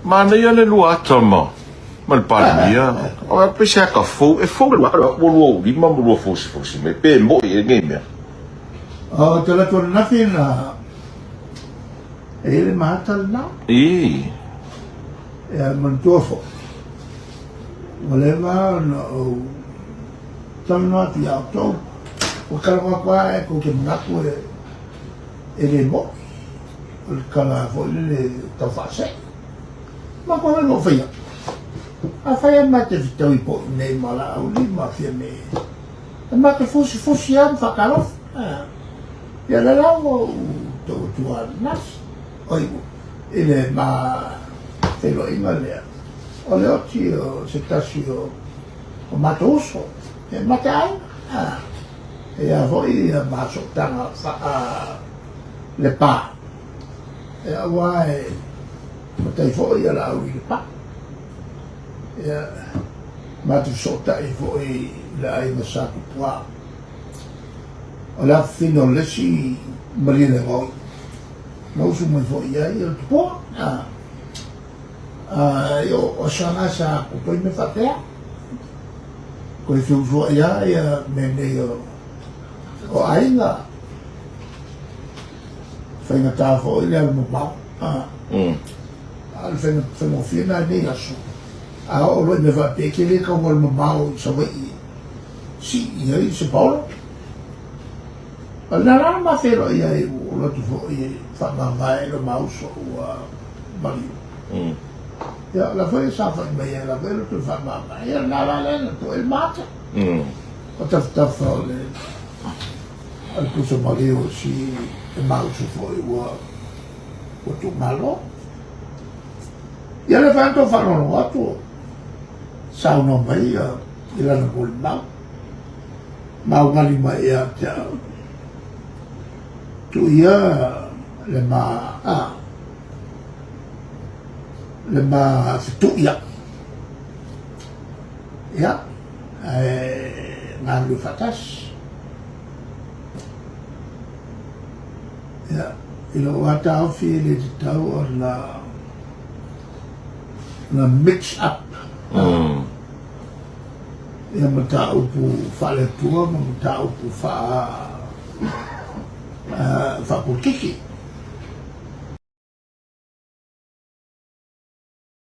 Mana ia le lua atama. Ma le palimia. O pe se ka fo e fo le wa o lima mo fo se me pe mo e ngeme. Te la tona nafi na ele matal na. E Man tuofo. Malema no tama ati auto. O kala kwa e ko ke ngaku e le mo. O kala fo le tafase. Ma kwa no fia. A fia ma te vitoi po nei mala au li ma fia me. Ma ke fosi am fa kalof. Ya la la o tu nas. Oi ele ma te lo ingale. O le oti o se tasi o matoso. E matai. E a voi a maso tanga fa le pa. E a wai matai foi ala au le pa. E ma tu sota e foi la ai masaku pua. Ola fino lesi marina ngoi. Não uso muito foi aí eu pô eu o sana sa ko me fatea ko se uso ya me yo o ainda foi na ta foi ele no mal al foi no fina ni aso o lo me va pe que ele como o mal so vai si e aí se paulo na rama ma fero ia o lo tu foi fa mai lo mauso o bali ya la foi sa fa mai la vero tu fa mai ya na la le tu il mate o ta fa le al puso bali o si il mauso foi o tu malo ya le fa to fa no tu sa no mai ya ila no bol mau ngali mai ya tu ia lema fitu ia ya ngandu fatas ya ilo wata fi le tau na mix up ya mata upu fale tua mata upu fa por kiki